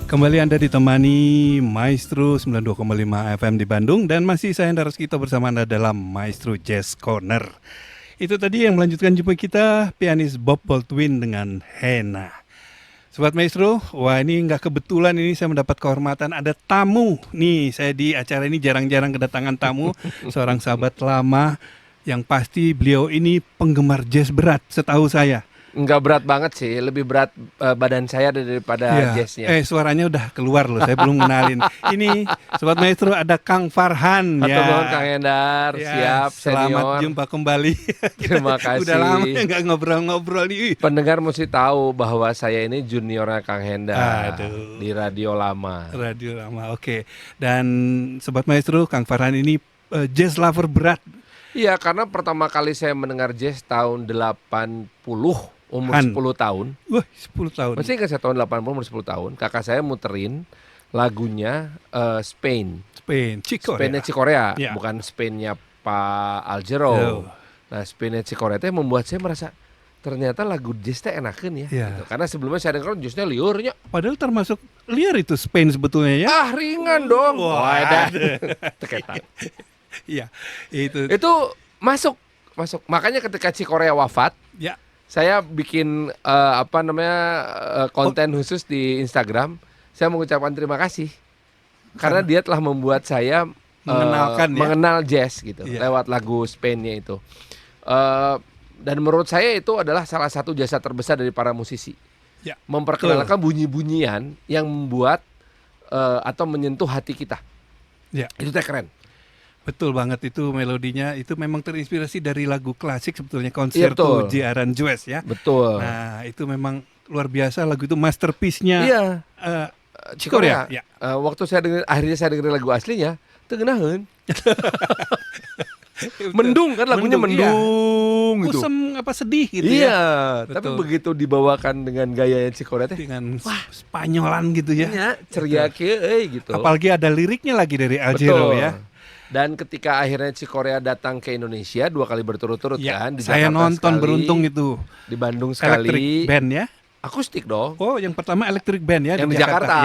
Kembali Anda ditemani Maestro 92,5 FM di Bandung dan masih saya Hendra Raskito bersama Anda dalam Maestro Jazz Corner. Itu tadi yang melanjutkan jumpa kita pianis Bob Baldwin dengan Hena. Sobat Maestro, wah ini nggak kebetulan ini saya mendapat kehormatan ada tamu. Nih saya di acara ini jarang-jarang kedatangan tamu, seorang sahabat lama yang pasti beliau ini penggemar jazz berat setahu saya. Enggak berat banget sih, lebih berat badan saya daripada jazznya. Suaranya udah keluar loh, saya belum kenalin. Ini Sobat Maestro ada Kang Farhan. Atau ya. Kang Endar, siap selamat senior. Jumpa kembali. Terima kasih. Udah lama nggak ngobrol-ngobrol nih. Pendengar mesti tahu bahwa saya ini juniornya Kang Endar. Di radio lama. Radio lama, oke. Dan Sobat Maestro, Kang Farhan ini jazz lover berat. Iya, karena pertama kali saya mendengar jazz tahun 80. Umur 10 tahun. Wah, 10 tahun. Masih ingat saya tahun 80 umur 10 tahun. Kakak saya muterin lagunya Spain. Spainnya Cikorea, ya. Bukan Spainnya Pak Aljero. Nah, Spainnya Cikorea itu membuat saya merasa ternyata lagu jazz itu enakan ya. Gitu. Karena sebelumnya saya dengar jazznya liurnya. Padahal termasuk liar itu Spain sebetulnya ya. Ringan dong. Wah, teketan. Iya, itu masuk. Makanya ketika Cikorea wafat, ya. Saya bikin konten khusus di Instagram. Saya mengucapkan terima kasih karena dia telah membuat saya mengenal jazz gitu lewat lagu Spain-nya itu. Dan menurut saya itu adalah salah satu jasa terbesar dari para musisi. Ya, memperkenalkan bunyi-bunyian yang membuat atau menyentuh hati kita. Ya. Itu keren. Betul banget, itu melodinya itu memang terinspirasi dari lagu klasik sebetulnya, Concerto J. Aranjuez ya. Betul. Nah itu memang luar biasa, lagu itu masterpiece-nya. Iya. Cikorea. Ya. Waktu akhirnya saya dengar lagu aslinya, tengenaheun. Mendung kan lagunya mendung gitu. Kusem sedih gitu ya. Iya, tapi begitu dibawakan dengan gaya Cikorea dengan Spanyolan gitu ya. Iya, ceria gitu. Apalagi ada liriknya lagi dari Aljero ya. Dan ketika akhirnya Cikorea datang ke Indonesia 2 kali berturut-turut kan di saya Jakarta nonton sekali, beruntung itu di Bandung sekali. Electric Band ya. Akustik dong. Oh, yang pertama Electric Band ya yang di Jakarta.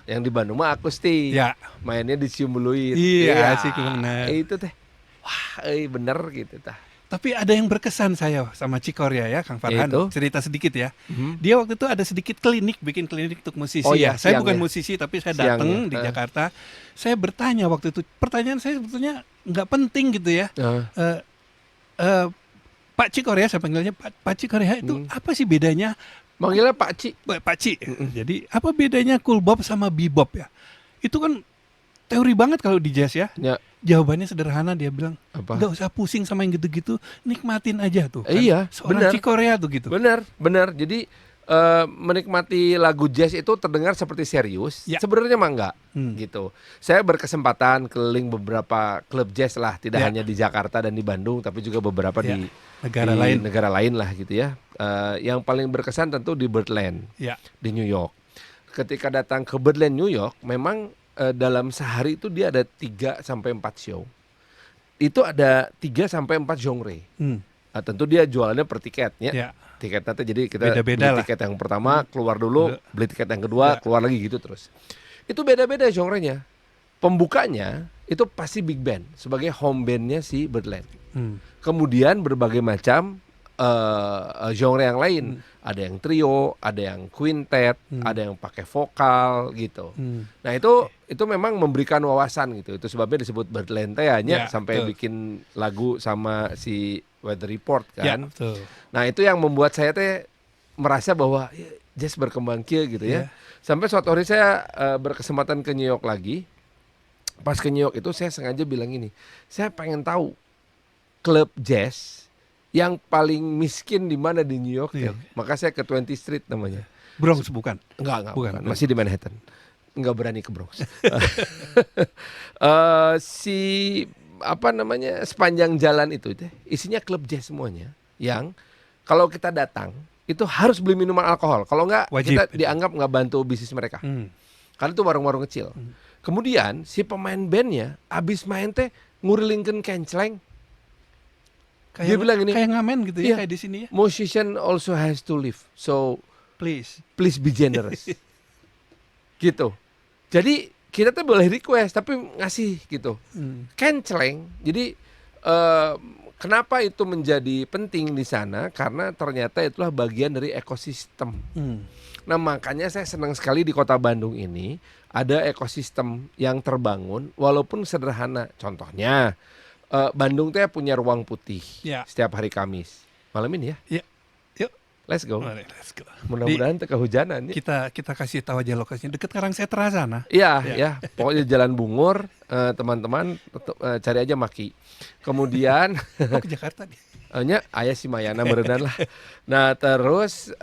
Yang di Bandung mah akustik. Ya. Mainnya di Ciumbuluit. Iya, asik benar. Itu teh. Wah, bener gitu tah. Tapi ada yang berkesan saya sama Cikorea ya, Kang Farhan. Cerita sedikit ya. Dia waktu itu ada sedikit bikin klinik untuk musisi ya. Saya bukan musisi tapi saya datang di Jakarta. Saya bertanya waktu itu, pertanyaan saya sebetulnya nggak penting gitu ya. Pak Cikorea, saya panggilnya Pak Cikorea itu apa sih bedanya? Manggilnya Pak Ci. Pak Ci. Jadi apa bedanya cool bop sama bebop ya? Itu kan teori banget kalau di jazz ya. Jawabannya sederhana, dia bilang nggak usah pusing sama yang gitu-gitu, nikmatin aja tuh. Iya, seorang Cikorea tuh gitu. Benar. Jadi menikmati lagu jazz itu terdengar seperti serius. Ya. Sebenarnya mah enggak gitu. Saya berkesempatan keliling beberapa klub jazz lah, tidak hanya di Jakarta dan di Bandung, tapi juga beberapa di negara lain lah gitu ya. Yang paling berkesan tentu di Birdland di New York. Ketika datang ke Birdland New York, memang dalam sehari itu dia ada 3 sampai 4 show. Itu ada 3 sampai 4 genre. Tentu dia jualannya per tiketnya. Tiketnya jadi kita beda-beda beli tiket yang pertama, keluar dulu, beli tiket yang kedua, keluar lagi gitu terus. Itu beda-beda genrenya. Pembukanya itu pasti big band sebagai home bandnya si Birdland. Kemudian berbagai macam genre yang lain. Ada yang trio, ada yang quintet, ada yang pakai vokal gitu. Nah itu memang memberikan wawasan gitu. Itu sebabnya disebut Birdland sampai bikin lagu sama si Weather Report kan. Nah itu yang membuat saya merasa bahwa jazz berkembang gitu ya. Sampai suatu hari saya berkesempatan ke New York lagi. Pas ke New York itu saya sengaja bilang ini, saya pengen tahu klub jazz yang paling miskin di mana di New York ya. Maka saya ke 20th Street namanya. Bronx bukan? Enggak. Masih di Manhattan. Enggak berani ke Bronx. Sepanjang jalan itu isinya klub jazz semuanya. Yang kalau kita datang itu harus beli minuman alkohol. Kalau enggak kita dianggap enggak bantu bisnis mereka. Karena itu warung-warung kecil. Kemudian si pemain bandnya abis main ngurilingkeun kenceleng. Dia bilang ini kayak ngamen gitu ya, kayak di sini ya. Musician also has to live, so please be generous. gitu. Jadi kita tuh boleh request tapi ngasih gitu. Kenceleng. Jadi kenapa itu menjadi penting di sana? Karena ternyata itulah bagian dari ekosistem. Nah makanya saya senang sekali di kota Bandung ini ada ekosistem yang terbangun walaupun sederhana. Contohnya Bandung tuh punya ruang putih setiap hari Kamis. Malam ini ya? Yuk. Let's go. Let's go. Mudah-mudahan kehujanan ya. Kita kasih tahu aja lokasinya dekat Karangsetra sana. Iya. Pokoknya Jalan Bungur, teman-teman cari aja Maki. Kemudian ke Jakarta nih. Ayah si Mayana berenang lah. Nah terus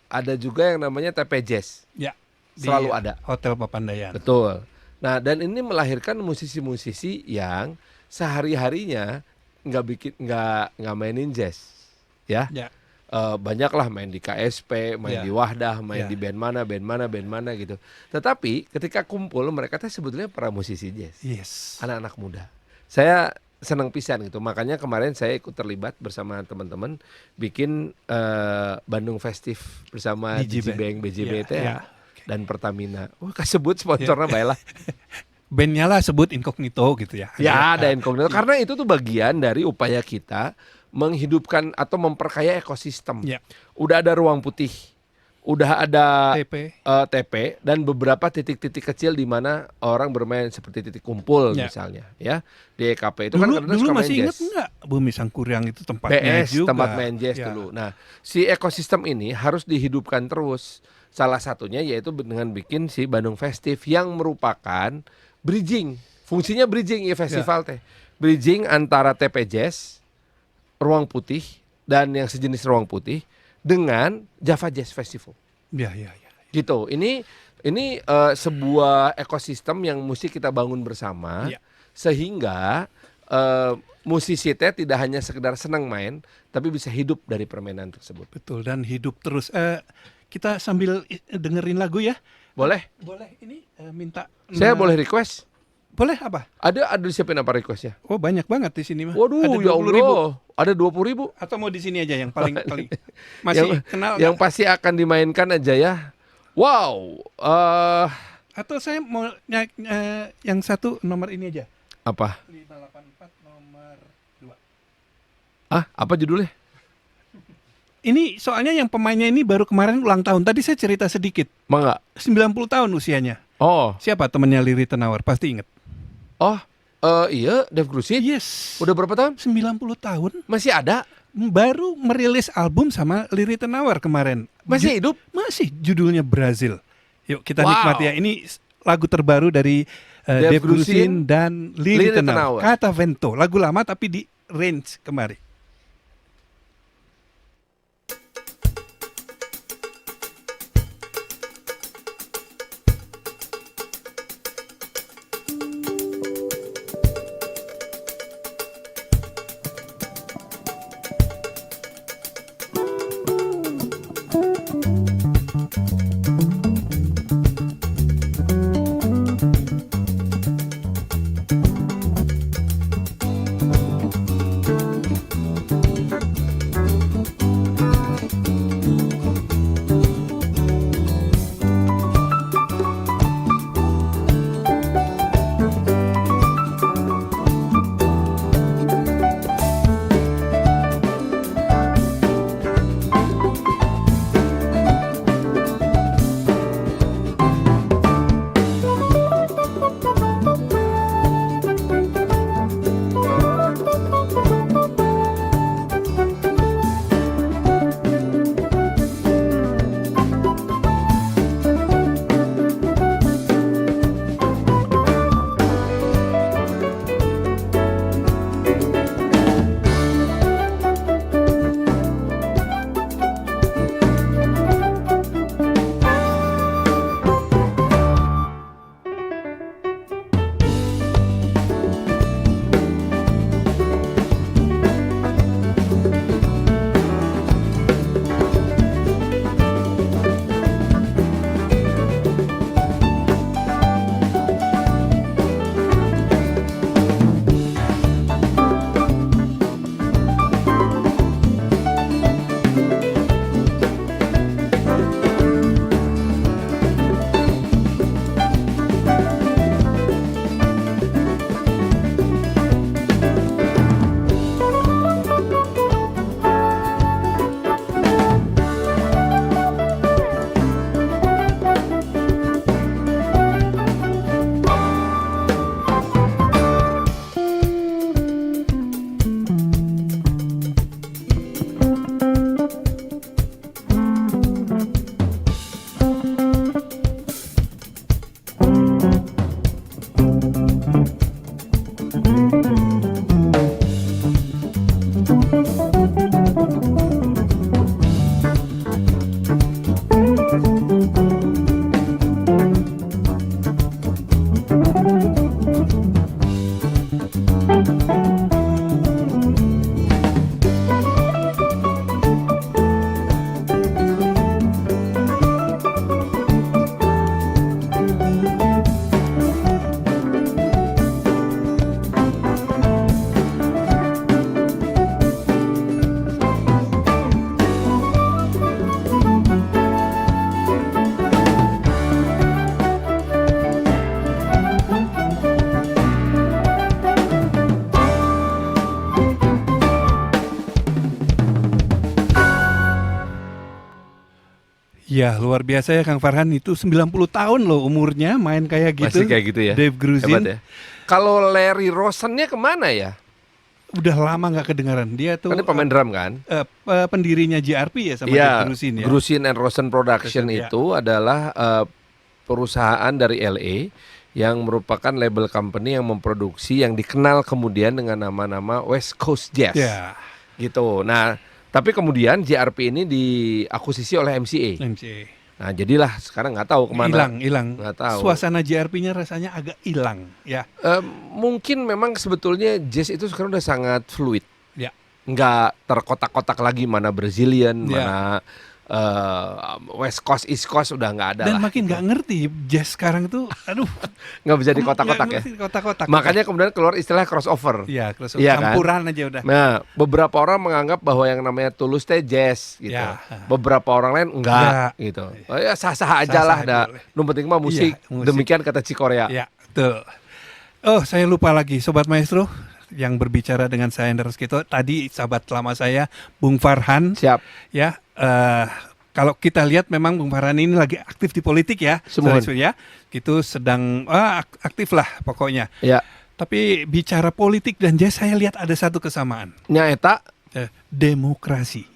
ada juga yang namanya TP Jazz. Ya. Selalu ada. Hotel Papandayan. Betul. Nah dan ini melahirkan musisi-musisi yang sehari-harinya nggak mainin jazz, ya. Banyaklah main di KSP, main di Wahdah, main di band mana gitu. Tetapi ketika kumpul mereka tuh sebetulnya para musisi jazz. Yes. Anak-anak muda. Saya senang pisan gitu. Makanya kemarin saya ikut terlibat bersama teman-teman bikin Bandung Festive bersama DigiBank, BJBT dan Pertamina. Kasebut sponsornya baiklah. Bandnya lah sebut incognito gitu ya. Ya ada incognito karena itu tuh bagian dari upaya kita menghidupkan atau memperkaya ekosistem. Udah ada ruang putih, udah ada TP dan beberapa titik-titik kecil di mana orang bermain seperti titik kumpul misalnya ya. Di EKP itu dulu, kan dulu masih ingat nggak Bumi Sangkuriang itu tempatnya BS, juga. tempat main jazz dulu. Nah si ekosistem ini harus dihidupkan terus. Salah satunya yaitu dengan bikin si Bandung Festive yang merupakan bridging, fungsinya bridging ya festival teh. Bridging antara TP Jazz, Ruang Putih dan yang sejenis Ruang Putih dengan Java Jazz Festival. Ya. Gitu. Ini sebuah ekosistem yang mesti kita bangun bersama sehingga musisi teh tidak hanya sekedar senang main tapi bisa hidup dari permainan tersebut. Betul, dan hidup terus. Kita sambil dengerin lagu ya. Boleh? Boleh. Ini minta. Saya boleh request? Boleh apa? Ada disiapin apa requestnya? Oh banyak banget di sini mah. Waduh, ada 20.000. ya Allah. Ada 20.000. Atau mau di sini aja yang paling masih kenal. Yang pasti akan dimainkan aja ya. Wow. Atau saya mau yang satu nomor ini aja. Apa? 584 nomor 2. Apa judulnya? Ini soalnya yang pemainnya ini baru kemarin ulang tahun. Tadi saya cerita sedikit. Mangga. 90 tahun usianya. Oh. Siapa temannya Liri Tenawar? Pasti ingat. Oh, iya, Dev Grusin. Yes. Udah berapa tahun? 90 tahun. Masih ada? Baru merilis album sama Liri Tenawar kemarin. Masih hidup? Masih. Judulnya Brazil. Yuk kita nikmati ya. Ini lagu terbaru dari Dev Grusin dan Liri Tenawar. Kata Vento. Lagu lama tapi di range kemarin. Ya, luar biasa ya Kang Farhan, itu 90 tahun loh umurnya main kayak gitu. Masih kayak gitu ya. Dave Grusin. Hebat ya. Kalau Larry Rosennya kemana ya? Udah lama nggak kedengaran. Dia tuh Kan dia pemain drum kan? pendirinya JRP ya sama Iya, Dave Grusin ya. Grusin and Rosen Production Production, ya. itu adalah perusahaan dari LA yang merupakan label company yang memproduksi yang dikenal kemudian dengan nama-nama West Coast Jazz. Ya, Gitu. Nah, tapi kemudian JRP ini diakuisisi oleh MCA. MCA. Nah, jadilah sekarang nggak tahu kemana. Hilang. Nggak tahu. Suasana JRP-nya rasanya agak hilang ya. Mungkin memang sebetulnya jazz itu sekarang udah sangat fluid. Ya. Nggak terkotak-kotak lagi mana Brazilian, Ya. mana West Coast, East Coast udah nggak ada Dan lah. makin nggak ngerti jazz sekarang tuh, aduh, Nggak bisa di kotak-kotak nggak ya. ngerti kotak-kotak. Makanya kemudian keluar istilah crossover. Iya, Iya kan? campuran aja udah. Nah, beberapa orang menganggap bahwa yang namanya Tulus teh jazz gitu. Ya. Beberapa orang lain enggak gitu. Oh, ya sah-sah aja lah, Sah-sah dah. Nu penting mah musik. Iya, musik. Demikian kata Cikorea. Ya, betul. Oh, saya lupa lagi, Sobat Maestro, yang berbicara dengan saya Hendra Skito tadi, sahabat lama saya, Bung Farhan. Siap. Ya, kalau kita lihat memang Bung Farhan ini lagi aktif di politik ya, Semua. ya, gitu sedang aktif lah pokoknya. Ya. Tapi bicara politik dan jazz, saya lihat ada satu kesamaan, Nya eta demokrasi.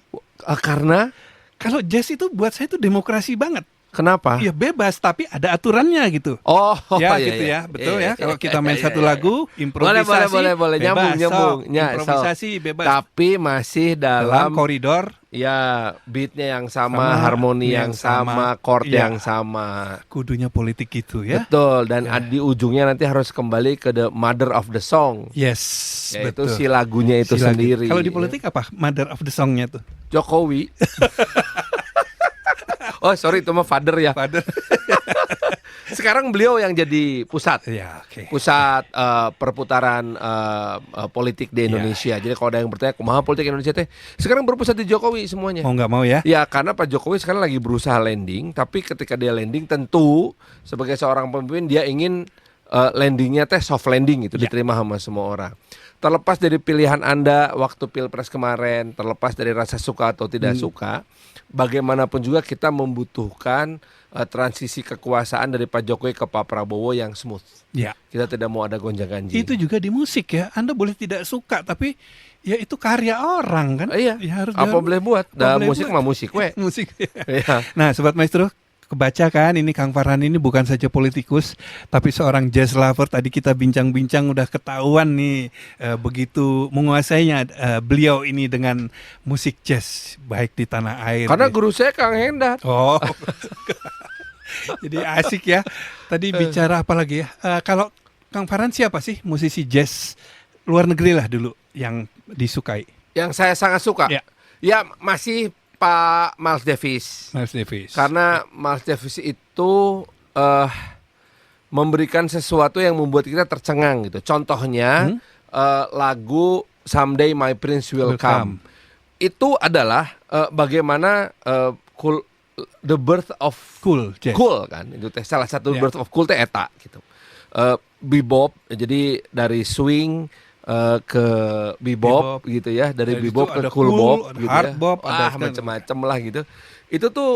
karena Kalau jazz itu buat saya itu demokrasi banget. kenapa? Ya bebas, tapi ada aturannya gitu. Oh, Ya iya, gitu iya. ya, betul Iya, ya. iya, Kalau kita iya, main iya, satu iya. lagu, improvisasi, Boleh. bebas, Nyambung. sok. Ya, Improvisasi bebas. Tapi masih Dalam dalam koridor, ya beatnya yang sama, Sama, harmoni yang yang sama, chord Iya. yang sama. kudunya politik gitu ya. Betul, dan di ujungnya nanti harus kembali ke the mother of the song, Yes, yaitu betul. si lagunya itu Si lagu. sendiri. Kalau di politik apa? Mother of the songnya tuh. Jokowi. Oh sorry, itu mah father ya. Father. Sekarang beliau yang jadi pusat. Ya, oke. Pusat perputaran politik di Iya. Indonesia. Jadi kalau ada yang bertanya kumaha politik Indonesia teh, sekarang berpusat di Jokowi semuanya. Mau nggak mau ya? Ya karena Pak Jokowi sekarang lagi berusaha landing, tapi ketika dia landing tentu sebagai seorang pemimpin dia ingin landingnya teh soft landing itu Ya. diterima sama semua orang. Terlepas dari pilihan Anda waktu Pilpres kemarin, terlepas dari rasa suka atau tidak suka, bagaimanapun juga kita membutuhkan transisi kekuasaan dari Pak Jokowi ke Pak Prabowo yang smooth. Ya. Kita tidak mau ada gonjang-ganjing. Itu juga di musik ya. Anda boleh tidak suka, tapi ya itu karya orang kan. Iya. Ya, harus Apa boleh buat? Apa Dah boleh musik buat? mah musik we. musik. Iya. Nah, Sobat Maestro, kebaca kan ini Kang Farhan ini bukan saja politikus, tapi seorang jazz lover. Tadi kita bincang-bincang udah ketahuan nih begitu menguasainya beliau ini dengan musik jazz baik di tanah air. Karena guru saya Kang Hendat. Oh, jadi asik ya. Tadi bicara apa lagi ya? Kalau Kang Farhan siapa sih musisi jazz luar negeri lah dulu yang disukai? Yang saya sangat suka. Ya. Ya masih Pak Miles Davis. Miles Davis. Karena Miles Davis itu memberikan sesuatu yang membuat kita tercengang gitu. Contohnya lagu Someday My Prince Will Will Come. Itu adalah bagaimana the birth of cool jazz. cool kan. Itu teh salah satu Ya. birth of cool teh eta gitu. Bebop, jadi dari swing ke bebop gitu ya, dari Dari bebop situ ke ada cool cool, bop ada gitu hard ya. bop, ada Macam-macam lah gitu. Itu tuh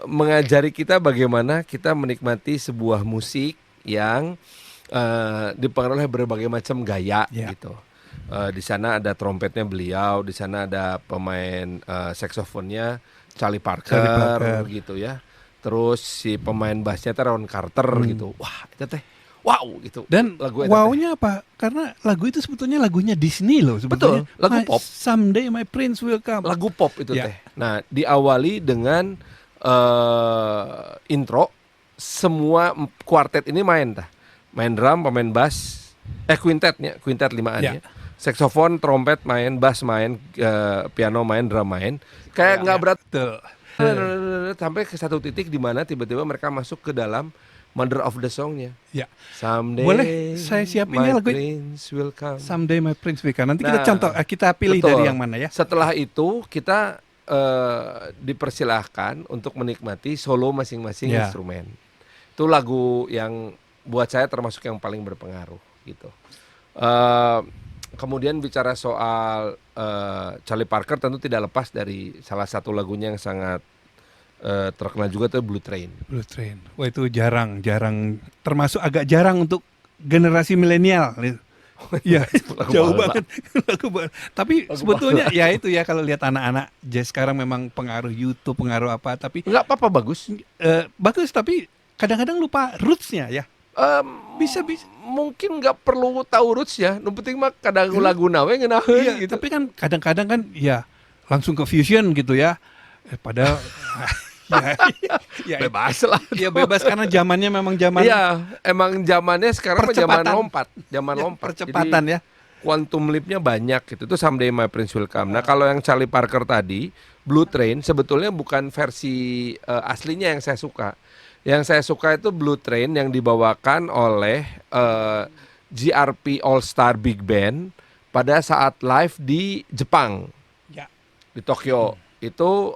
mengajari kita bagaimana kita menikmati sebuah musik yang dipengaruhi oleh berbagai macam gaya Ya. gitu. Di sana ada trompetnya beliau, di sana ada pemain saksofonnya Charlie Parker gitu ya. Terus si pemain bassnya teh Ron Carter gitu. Wah, itu teh wow gitu. Dan lagu eta teh. wow-nya apa? Karena lagu itu sebetulnya lagunya Disney loh sebetulnya. Betul, lagu pop. Someday My Prince Will Come. Lagu pop itu Ya. teh. Nah, diawali dengan intro, semua kuartet ini main tah. Main drum, pemain bass, quintet limaan Ya. ya. Saksofon, trompet main, bass main, piano main, drum main. Kayak nggak berat. Betul. Sampai ke satu titik di mana tiba-tiba mereka masuk ke dalam mother of the songnya. Ya. Someday Boleh saya siapin ya my lagu prince will come. Someday My Prince Will Come. Nanti kita Nah, contoh, kita pilih betul. dari yang mana ya? Setelah itu kita dipersilahkan untuk menikmati solo masing-masing Ya. instrumen. Itu lagu yang buat saya termasuk yang paling berpengaruh gitu. Kemudian bicara soal Charlie Parker tentu tidak lepas dari salah satu lagunya yang sangat terkenal juga tuh Blue Train. Blue Train. Wah itu jarang, termasuk agak jarang untuk generasi milenial. Iya, jauh banget. Tapi sebetulnya ya itu ya kalau lihat anak-anak jazz sekarang memang pengaruh YouTube, pengaruh apa, tapi nggak apa-apa bagus. Bagus tapi kadang-kadang lupa rootsnya ya. Bisa. Mungkin nggak perlu tahu rootsnya. Yang penting mah kadang lagu nawe ngenaheun iya, gitu. Tapi kan kadang-kadang kan ya langsung ke fusion gitu ya. Padahal ya, bebas lah. Ya bebas karena zamannya memang zaman. Iya, emang zamannya sekarang zaman lompat, percepatan. Jadi, ya. Quantum leap-nya banyak gitu. Itu Someday My Prince Will Come. Nah, kalau yang Charlie Parker tadi, Blue Train sebetulnya bukan versi aslinya yang saya suka. Yang saya suka itu Blue Train yang dibawakan oleh GRP All Star Big Band pada saat live di Jepang. Ya. Di Tokyo. Itu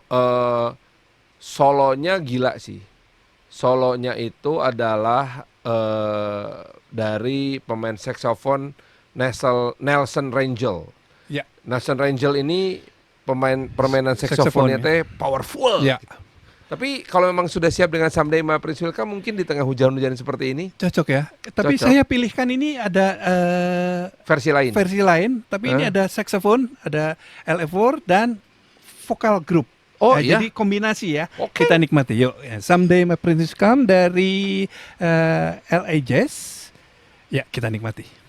solonya gila sih. Solonya itu adalah dari pemain saksofon Nelson Rangel. Ya. Nelson Rangel ini permainan saksofonnya teh powerful. Ya. Tapi kalau memang sudah siap dengan Someday My Prince Will Come, mungkin di tengah hujan-hujan seperti ini cocok ya. Tapi saya pilihkan ini ada versi lain. Tapi ini ada saksofon, ada LF4 dan vokal grup. Oh nah, iya. Jadi kombinasi ya. Okay. Kita nikmati yuk. Someday My Prince Will Come dari LA Jazz. Ya, kita nikmati.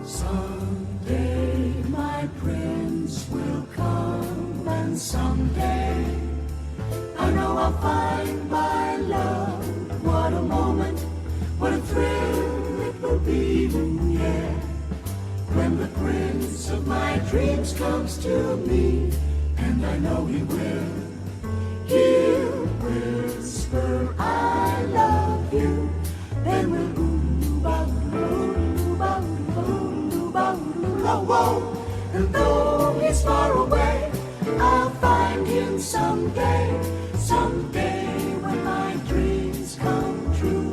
Someday my prince will come, and someday I know I'll find my love. What a moment, what a thrill it will be, yeah, when the prince of my dreams comes to me, and I know he will. He'll whisper, I love you, then we'll and though he's far away, I'll find him someday, someday when my dreams come true.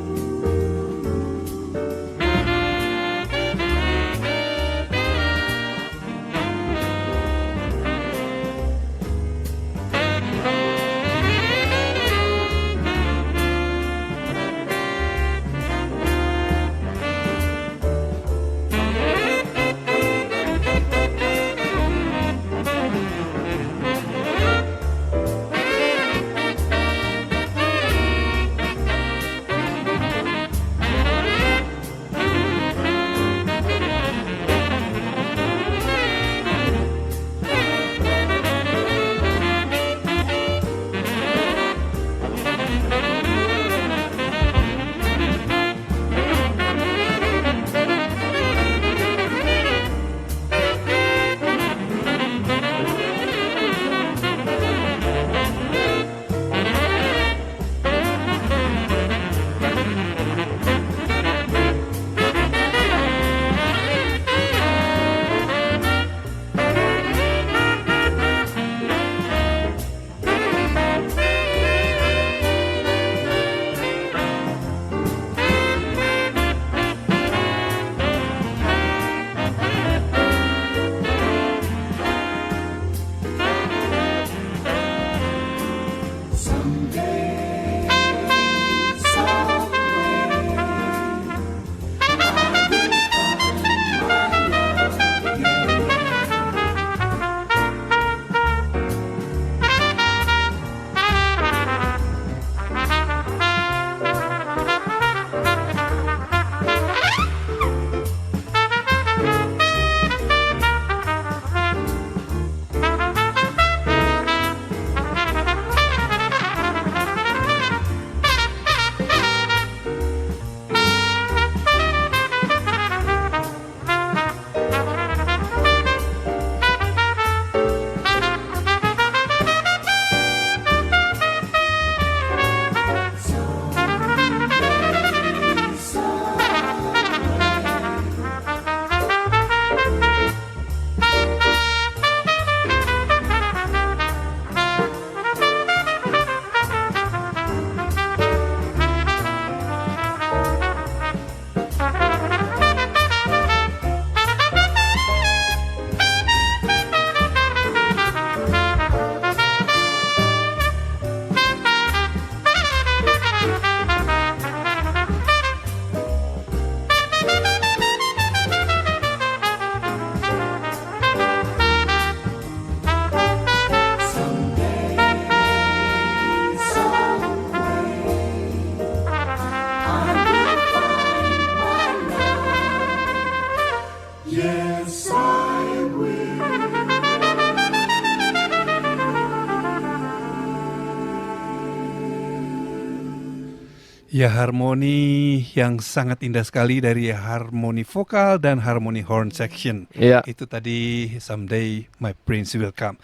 Ya, harmoni yang sangat indah sekali dari harmoni vokal dan harmoni horn section. Iya. Itu tadi Someday My Prince Will Come.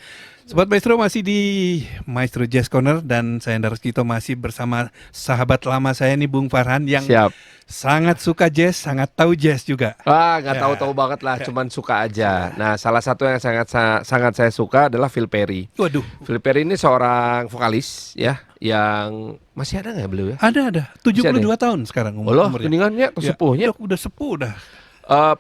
Sobat Maestro masih di Maestro Jazz Corner dan saya Andra Kito masih bersama sahabat lama saya nih Bung Farhan yang Siap. sangat suka jazz, sangat tahu jazz juga. Nggak Ya. tahu-tahu banget lah, cuman suka aja. Nah, salah satu yang sangat saya suka adalah Phil Perry. Waduh, Phil Perry ini seorang vokalis ya, yang masih ada nggak beliau ya? ada 72 tahun sekarang Allah, umurnya. mendingannya kesepuhnya. Ya, udah sepuh dah.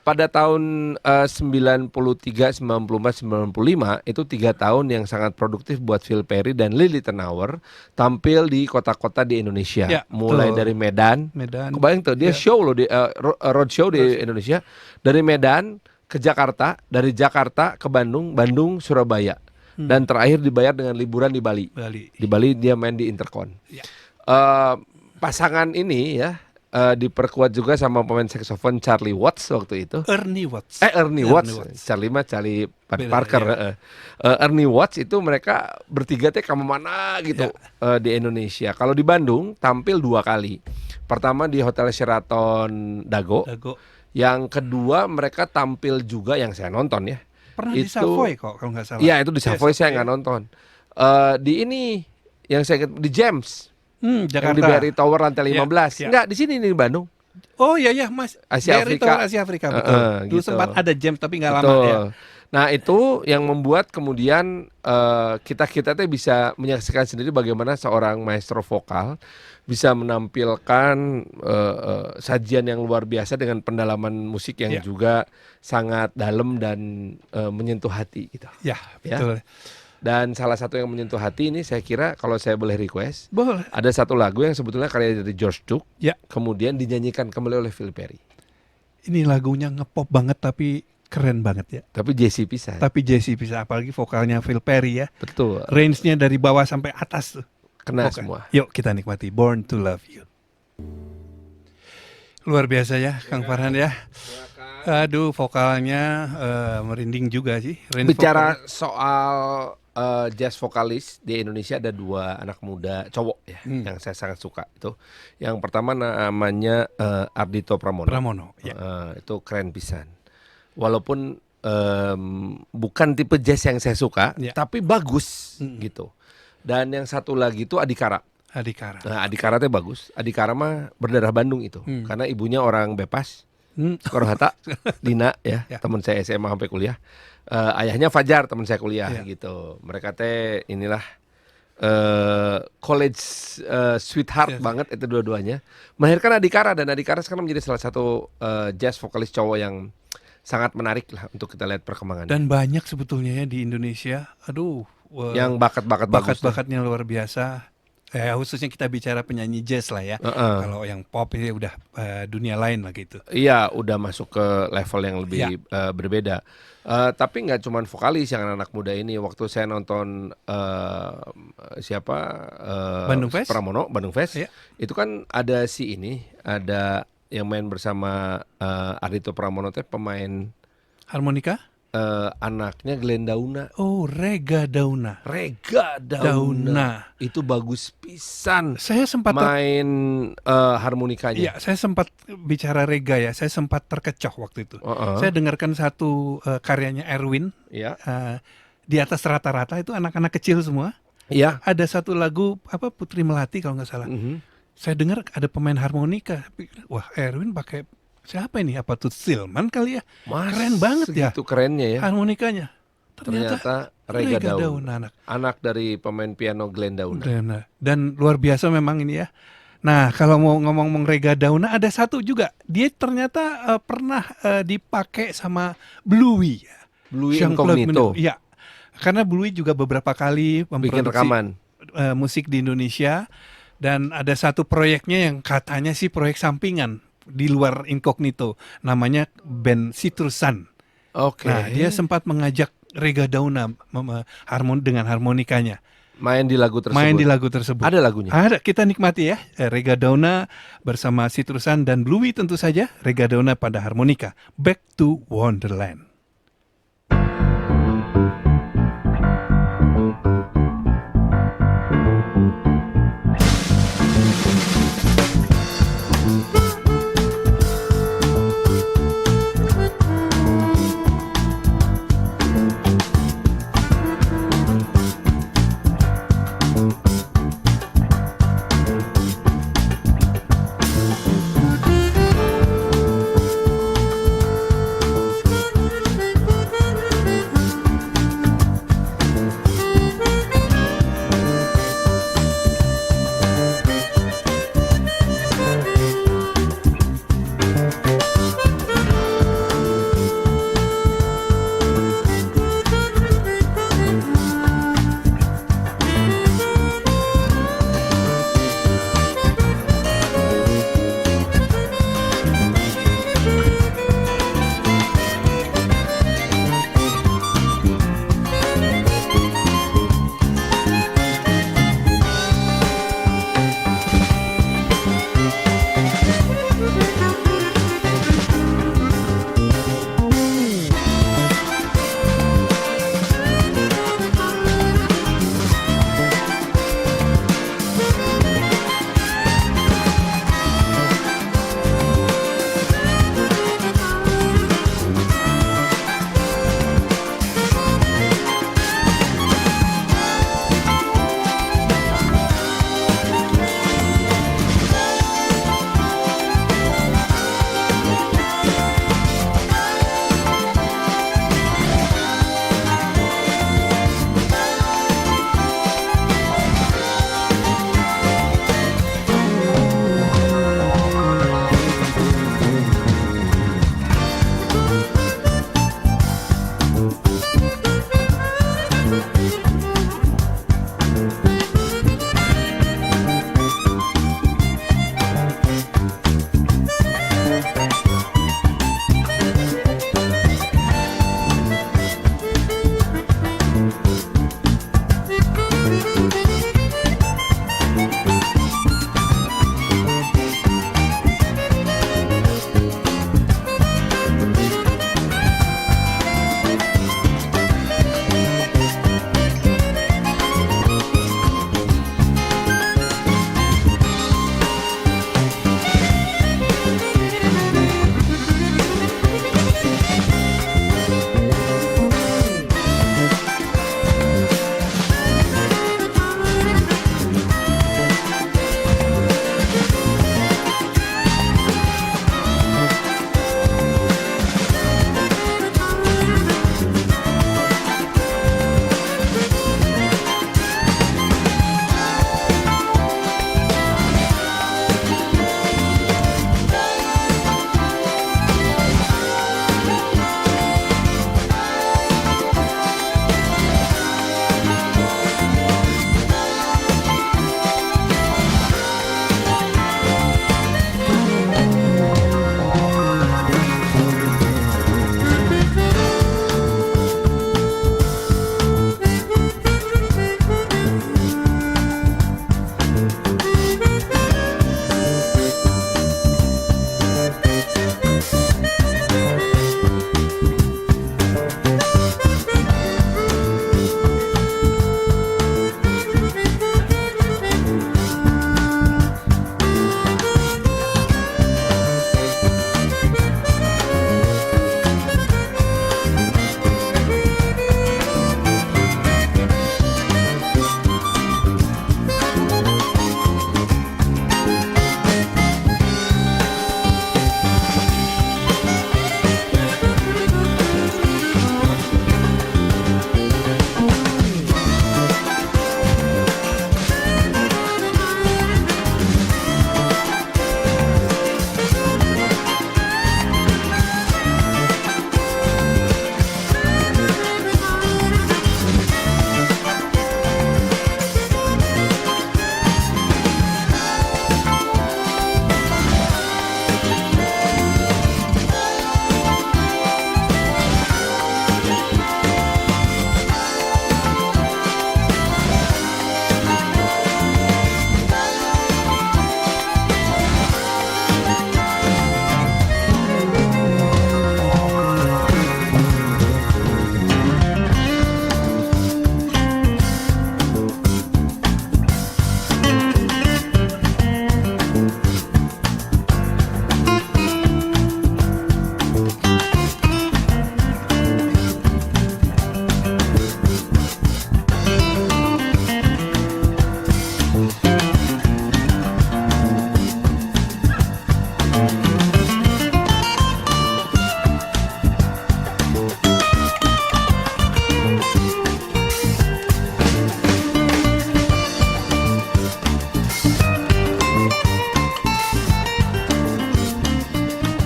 Pada tahun 93, 94, 95 itu 3 tahun yang sangat produktif buat Phil Perry dan Lily Ternauer tampil di kota-kota di Indonesia. Ya, Mulai betul. dari Medan. Kebayang tuh dia Ya. show loh di road show di Indonesia dari Medan ke Jakarta, dari Jakarta ke Bandung, Bandung Surabaya. Dan terakhir dibayar dengan liburan di Bali. Di Bali dia main di Intercon. Ya. Pasangan ini ya diperkuat juga sama pemain saksofon Charlie Watts waktu itu. Ernie Watts. Ernie Watts. Charlie mah Charlie Parker. Ernie Watts itu mereka bertiga teh kamu mana gitu di Indonesia. Kalau di Bandung tampil 2 kali. Pertama di Hotel Sheraton Dago. Yang kedua mereka tampil juga yang saya nonton ya. Pernah di Savoy kok kalau nggak salah. Iya itu di Savoy saya nggak nonton. Di ini yang saya di James. Jakarta. Yang di BRI Tower lantai 15. Enggak, di sini nih di Bandung. Oh iya Mas. Asia BRI Afrika. Tower Asia Afrika betul. Dulu Gitu. sempat ada jam tapi nggak lama Betul. ya. Nah, itu yang membuat kemudian kita tuh bisa menyaksikan sendiri bagaimana seorang maestro vokal bisa menampilkan sajian yang luar biasa dengan pendalaman musik yang juga sangat dalam dan menyentuh hati gitu. Ya, betul. Dan salah satu yang menyentuh hati ini saya kira kalau saya boleh request, Boleh. ada satu lagu yang sebetulnya karya dari George Duke, Ya. kemudian dinyanyikan kembali oleh Phil Perry. Ini lagunya ngepop banget tapi keren banget ya. Tapi Jesse pisan. Tapi Jesse bisa, apalagi vokalnya Phil Perry ya. Betul. Range-nya dari bawah sampai atas tuh. Kena Oke. semua. Yuk kita nikmati Born to Love You. Luar biasa ya Kang Farhan ya. Aduh vokalnya merinding juga sih. Range Bicara vokal. soal jazz vokalis di Indonesia ada 2 anak muda cowok ya yang saya sangat suka itu. Yang pertama namanya Ardhito Pramono. Ya. Itu keren pisan. Walaupun bukan tipe jazz yang saya suka, tapi bagus gitu. Dan yang satu lagi itu Adhikara. Nah, Adhikara teh bagus. Adhikara mah berdarah Bandung itu, karena ibunya orang Bepas. Korhata, Dina ya, teman saya SMA sampai kuliah. Ayahnya Fajar, teman saya kuliah gitu. Mereka teh inilah college sweetheart banget itu dua-duanya. Melahirkan Adhikara dan Adhikara sekarang menjadi salah satu jazz vokalis cowok yang sangat menarik lah untuk kita lihat perkembangannya. Dan banyak sebetulnya ya di Indonesia. Aduh, yang bakat-bakatnya luar biasa. Khususnya kita bicara penyanyi jazz lah ya. Kalau yang pop ini udah dunia lain lah gitu. Iya, udah masuk ke level yang lebih berbeda. Tapi nggak cuma vokalis yang anak muda ini. Waktu saya nonton Bandung Fest? Pramono, Bandung Fest, itu kan ada ada yang main bersama Ardhito Pramono teh pemain Harmonika? Anaknya Glenn Dauna. Oh, Rega Dauna. Itu bagus pisan. Saya sempat main harmonikanya. Iya, saya sempat bicara Rega ya. Saya sempat terkecoh waktu itu. Saya dengarkan satu karyanya Erwin. Iya. Di atas rata-rata itu anak-anak kecil semua. Iya. Ada satu lagu Putri Melati kalau nggak salah. Saya dengar ada pemain harmonika. Wah, Erwin pakai siapa ini? Apa Tut Silman kali ya? Keren banget ya. Itu kerennya ya. Harmonikanya. Ternyata Rega Dauna. anak. Anak dari pemain piano Glenn Dauna. Dan luar biasa memang ini ya. Nah, kalau mau ngomong Rega Dauna ada satu juga. Dia ternyata pernah dipakai sama Bluey. Bluey Incognito. Iya. Karena Bluey juga beberapa kali bikin rekaman musik di Indonesia. Dan ada satu proyeknya yang katanya sih proyek sampingan di luar Incognito, namanya band Citrusan. Oke. Nah, dia sempat mengajak Rega Dauna dengan harmonikanya. Main di lagu tersebut. Ada lagunya? Ada, kita nikmati ya. Rega Dauna bersama Citrusan dan Bluey tentu saja. Rega Dauna pada harmonika. Back to Wonderland.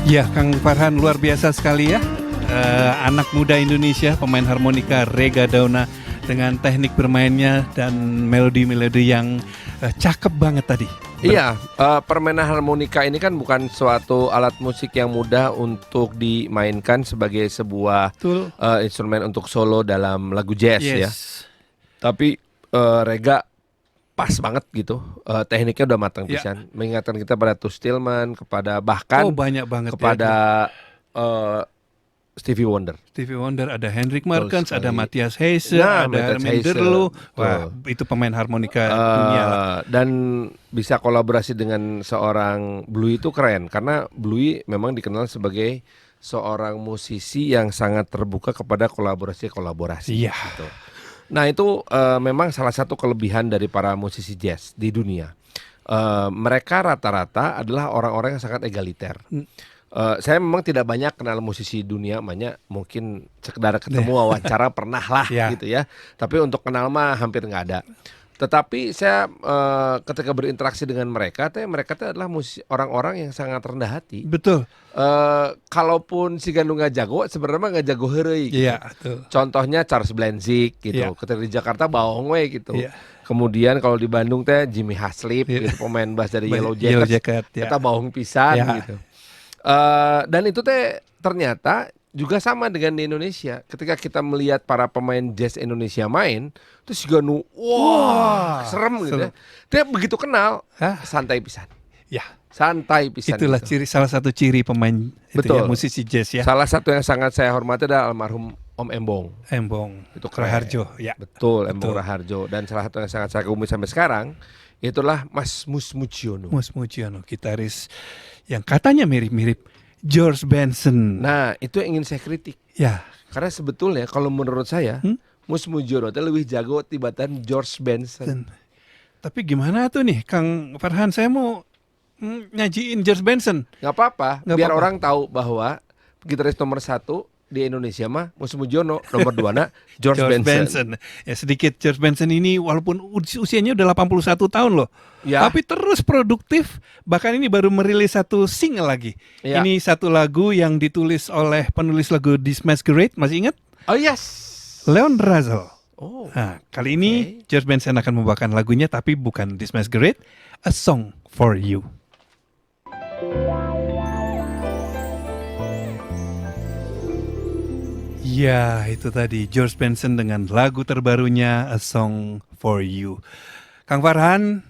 Ya, Kang Farhan luar biasa sekali ya. Anak muda Indonesia, pemain harmonika Rega Dauna dengan teknik bermainnya dan melodi-melodi yang cakep banget tadi. Iya, permainan harmonika ini kan bukan suatu alat musik yang mudah untuk dimainkan sebagai sebuah instrumen untuk solo dalam lagu jazz ya. Tapi Rega pas banget gitu, tekniknya udah matang pisan. Mengingatkan kita pada Toots Thielemans, kepada bahkan banyak banget kepada Stevie Wonder. Stevie Wonder, ada Hendrik Markens, ada Matthias Heise, ada Armin Derlo. Wah, itu pemain harmonika dunia lah. Dan bisa kolaborasi dengan seorang Bluey itu keren, karena Bluey memang dikenal sebagai seorang musisi yang sangat terbuka kepada kolaborasi. Iya. Gitu. Nah itu memang salah satu kelebihan dari para musisi jazz di dunia. Mereka rata-rata adalah orang-orang yang sangat egaliter. Saya memang tidak banyak kenal musisi dunia, mungkin sekedar ketemu wawancara pernah lah gitu ya. Tapi untuk kenal mah hampir nggak ada. Tetapi saya ketika berinteraksi dengan mereka adalah orang-orang yang sangat rendah hati. Betul. Kalaupun si Gandung nggak jago, sebenarnya mah nggak jago heureuy. Gitu. Iya, betul. Contohnya Charles Blanzik gitu. Ketika di Jakarta baong we gitu. Kemudian kalau di Bandung teh Jimmy Haslip gitu, pemain bass dari Yellow Jacket. Kita baong pisan gitu. Dan itu teh ternyata juga sama dengan di Indonesia. Ketika kita melihat para pemain jazz Indonesia main, terus juga serem gitu ya. Dia begitu kenal, santai pisan. Ya, santai pisan. Itulah gitu. salah satu ciri pemain musisi jazz ya. Salah satu yang sangat saya hormati adalah almarhum Om Embong. Itu Raharjo, ya. Betul, Embong Raharjo. Dan salah satu yang sangat saya kagumi sampai sekarang, itulah Mas Mus Mujiono. Mus Mujiono, gitaris yang katanya mirip-mirip George Benson. Nah, itu yang ingin saya kritik. Ya. Karena sebetulnya kalau menurut saya, Mus Mujiono itu lebih jago tibatan George Benson. Tapi gimana tuh nih, Kang Farhan? Saya mau nyajiin George Benson. Gak apa-apa, biar orang tahu bahwa gitaris nomor 1 di Indonesia mah Mus Mujiono, nomor 2 George Benson. Ya sedikit, George Benson ini walaupun usianya udah 81 tahun loh. Ya. Tapi terus produktif. Bahkan ini baru merilis satu single lagi. Ya. Ini satu lagu yang ditulis oleh penulis lagu This Masquerade, masih ingat? Oh yes. Leon Russell. Nah, kali ini George Benson akan membawakan lagunya, tapi bukan This Masquerade, A Song for You. Ya, itu tadi George Benson dengan lagu terbarunya A Song for You. Kang Farhan,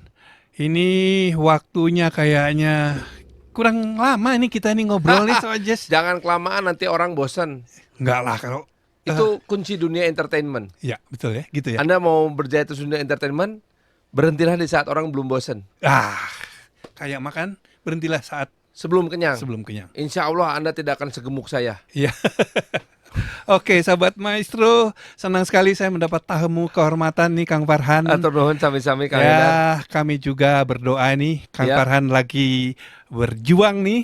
ini waktunya kayaknya kurang lama nih kita nih ngobrol nih soal jazz. Jangan kelamaan, nanti orang bosan. Enggak lah kalau itu kunci dunia entertainment. Ya, betul ya, gitu ya. Anda mau berjaya di dunia entertainment, berhentilah di saat orang belum bosan. Kayak makan, berhentilah saat sebelum kenyang. Insya Allah Anda tidak akan segemuk saya. Iya. Oke, sahabat maestro, senang sekali saya mendapat tamu kehormatan nih Kang Farhan. Atur nuhun sami-sami Kang Edar. Kami juga berdoa nih Kang Farhan lagi berjuang nih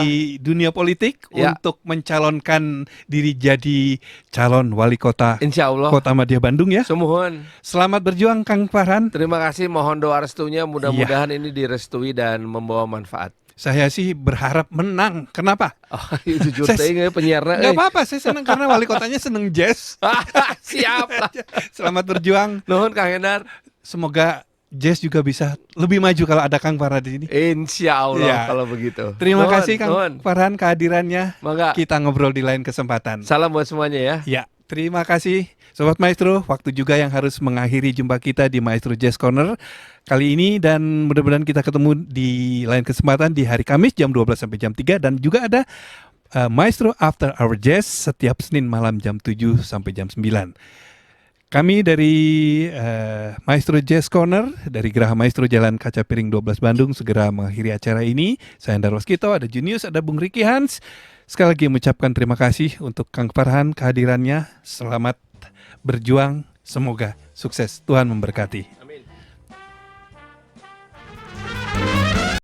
di dunia politik untuk mencalonkan diri jadi calon wali kota. Insya Allah. Kota Madya Bandung ya. Sumuhun. Selamat berjuang Kang Farhan. Terima kasih, mohon doa restunya, mudah-mudahan ini direstui dan membawa manfaat. Saya sih berharap menang. Kenapa? Jujur penyiarnya. Gak apa-apa, saya senang karena wali kotanya seneng jazz. Siap lah. Selamat berjuang. Nuhun Kang Edar. Semoga jazz juga bisa lebih maju kalau ada Kang Farhan di sini. Insya Allah kalau begitu. Terima kasih Kang Farhan kehadirannya. Mangga. Kita ngobrol di lain kesempatan. Salam buat semuanya ya. Ya, terima kasih. Sobat Maestro, waktu juga yang harus mengakhiri jumpa kita di Maestro Jazz Corner kali ini, dan mudah-mudahan kita ketemu di lain kesempatan di hari Kamis jam 12 sampai jam 3, dan juga ada Maestro After Hour Jazz setiap Senin malam jam 7 sampai jam 9. Kami dari Maestro Jazz Corner dari Geraha Maestro Jalan Kaca Piring 12 Bandung segera mengakhiri acara ini. Saya Andar Waskito, ada Junius, ada Bung Ricky Hans. Sekali lagi mengucapkan terima kasih untuk Kang Farhan kehadirannya. Selamat berjuang, semoga sukses, Tuhan memberkati.